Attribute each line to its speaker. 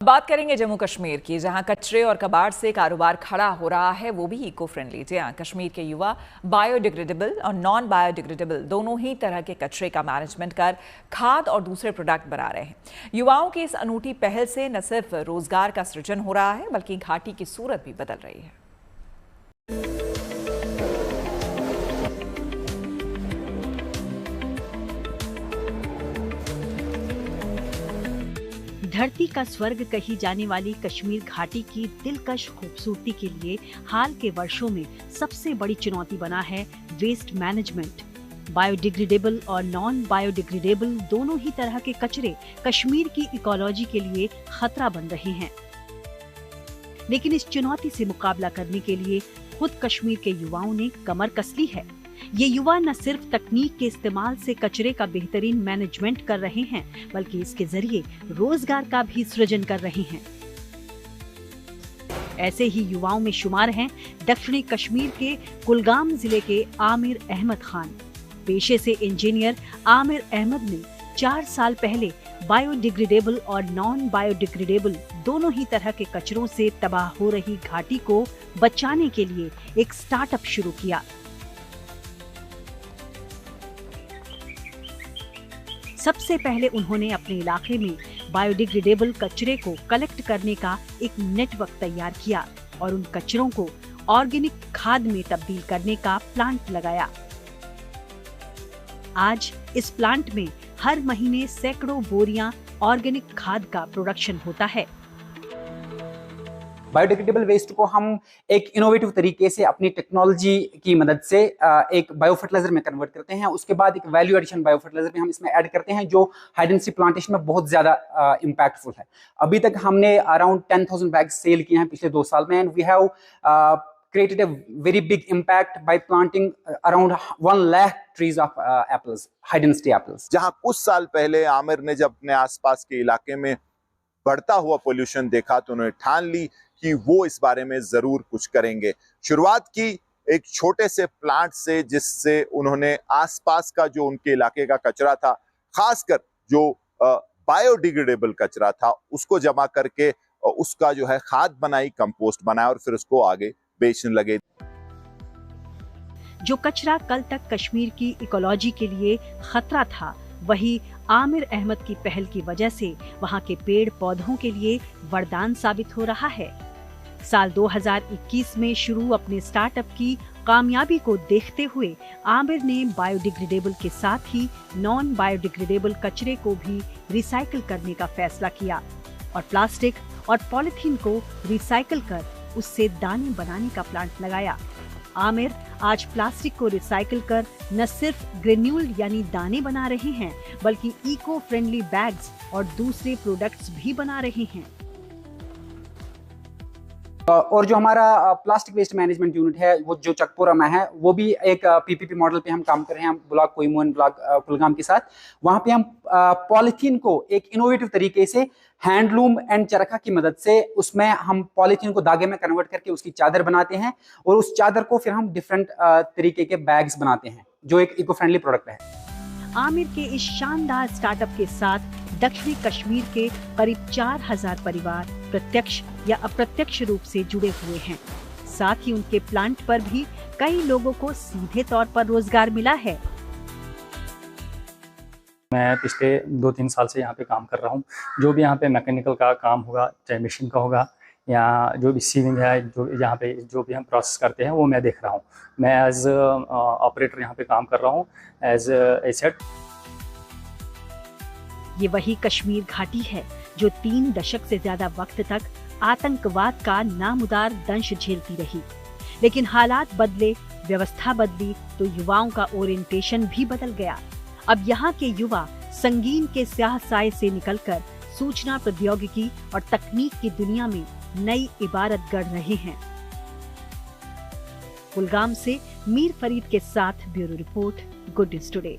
Speaker 1: बात करेंगे जम्मू कश्मीर की, जहां कचरे और कबाड़ से कारोबार खड़ा हो रहा है, वो भी इको फ्रेंडली। जहां कश्मीर के युवा बायोडिग्रेडेबल और नॉन बायोडिग्रेडेबल दोनों ही तरह के कचरे का मैनेजमेंट कर खाद और दूसरे प्रोडक्ट बना रहे हैं। युवाओं की इस अनूठी पहल से न सिर्फ रोजगार का सृजन हो रहा है, बल्कि घाटी की सूरत भी बदल रही है।
Speaker 2: धरती का स्वर्ग कही जाने वाली कश्मीर घाटी की दिलकश खूबसूरती के लिए हाल के वर्षों में सबसे बड़ी चुनौती बना है वेस्ट मैनेजमेंट। बायोडिग्रेडेबल और नॉन बायोडिग्रेडेबल दोनों ही तरह के कचरे कश्मीर की इकोलॉजी के लिए खतरा बन रहे हैं। लेकिन इस चुनौती से मुकाबला करने के लिए खुद कश्मीर के युवाओं ने कमर कस ली है। ये युवा न सिर्फ तकनीक के इस्तेमाल से कचरे का बेहतरीन मैनेजमेंट कर रहे हैं, बल्कि इसके जरिए रोजगार का भी सृजन कर रहे हैं। ऐसे ही युवाओं में शुमार हैं दक्षिणी कश्मीर के कुलगाम जिले के आमिर अहमद खान। पेशे से इंजीनियर आमिर अहमद ने 4 साल पहले बायोडिग्रेडेबल और नॉन बायोडिग्रेडेबल दोनों ही तरह के कचरों से तबाह हो रही घाटी को बचाने के लिए एक स्टार्टअप शुरू किया। सबसे पहले उन्होंने अपने इलाके में बायोडिग्रेडेबल कचरे को कलेक्ट करने का एक नेटवर्क तैयार किया और उन कचरों को ऑर्गेनिक खाद में तब्दील करने का प्लांट लगाया। आज इस प्लांट में हर महीने सैकड़ों बोरियां ऑर्गेनिक खाद का प्रोडक्शन होता है।
Speaker 3: बायोडिग्रेडेबल वेस्ट को हम एक इनोवेटिव तरीके से अपनी टेक्नोलॉजी की मदद से एक बायो फर्टिलाइजर में कन्वर्ट करते हैं। उसके बाद एक वैल्यू एडिशन बायो फर्टिलाइजर में हम इसमें ऐड करते हैं, जो हाई डेंसिटी प्लांटेशन में बहुत ज्यादा इम्पैक्टफुल है। अभी तक हमने अराउंड 10,000 बैग्स सेल किए हैं पिछले 2 साल में, and we have created a very big impact by planting around 1 lakh trees of apples, high density apples.
Speaker 4: जहां कुछ साल पहले आमिर ने जब अपने आसपास के इलाके में बढ़ता हुआ पोल्यूशन देखा तो उन्होंने ठान ली कि वो इस बारे में जरूर कुछ करेंगे। शुरुआत की एक छोटे से प्लांट से, जिससे उन्होंने आसपास का जो उनके इलाके का कचरा था, खासकर जो बायोडिग्रेडेबल कचरा था, उसको जमा करके उसका जो है खाद बनाई, कंपोस्ट बनाया और फिर उसको आगे बेचने लगे।
Speaker 2: जो कचरा कल तक कश्मीर की इकोलॉजी के लिए खतरा था, वही आमिर अहमद की पहल की वजह से वहां के पेड़ पौधों के लिए वरदान साबित हो रहा है। साल 2021 में शुरू अपने स्टार्टअप की कामयाबी को देखते हुए आमिर ने बायोडिग्रेडेबल के साथ ही नॉन बायोडिग्रेडेबल कचरे को भी रिसाइकिल करने का फैसला किया और प्लास्टिक और पॉलिथीन को रिसाइकिल कर उससे दाने बनाने का प्लांट लगाया। आमिर आज प्लास्टिक को रिसाइकिल कर न सिर्फ ग्रेन्यूल यानी दाने बना रहे हैं, बल्कि इको फ्रेंडली बैग्स और दूसरे प्रोडक्ट्स भी बना रहे हैं।
Speaker 3: और जो हमारा प्लास्टिक वेस्ट मैनेजमेंट यूनिट है, वो जो चकपोरा में है, वो भी एक पीपीपी मॉडल पे हम काम कर रहे हैं, ब्लॉक कोईमोन ब्लॉक कुलगाम के साथ। वहां पे हम पॉलिथीन को एक इनोवेटिव तरीके से हैंडलूम एंड चरखा की मदद से उसमें हम पॉलिथीन को धागे में कन्वर्ट करके उसकी चादर बनाते हैं और उस चादर को फिर हम डिफरेंट तरीके के बैग्स बनाते हैं, जो एक इको फ्रेंडली प्रोडक्ट है।
Speaker 2: आमिर के इस शानदार स्टार्टअप के साथ दक्षिणी कश्मीर के करीब 4,000 परिवार प्रत्यक्ष या अप्रत्यक्ष रूप से जुड़े हुए हैं। साथ ही उनके प्लांट पर भी कई लोगों को सीधे तौर पर रोजगार मिला है।
Speaker 5: मैं पिछले 2-3 साल से यहाँ पे काम कर रहा हूँ। जो भी यहाँ पे मैकेनिकल का काम होगा, चाहे मशीन का होगा या जो भी सीविंग है, जो यहाँ पे जो भी हम प्रोसेस करते हैं, वो मैं देख रहा हूँ। मैं एज ऑपरेटर यहाँ पे काम कर रहा हूँ, एज एसेट।
Speaker 2: ये वही कश्मीर घाटी है जो 3 दशक से ज्यादा वक्त तक आतंकवाद का नामुदार दंश झेलती रही। लेकिन हालात बदले, व्यवस्था बदली तो युवाओं का ओरिएंटेशन भी बदल गया। अब यहाँ के युवा संगीन के स्याह साए से निकलकर सूचना प्रौद्योगिकी और तकनीक की दुनिया में नई इबारत गढ़ रहे हैं। कुलगाम से मीर फरीद के साथ bureau report, good news today.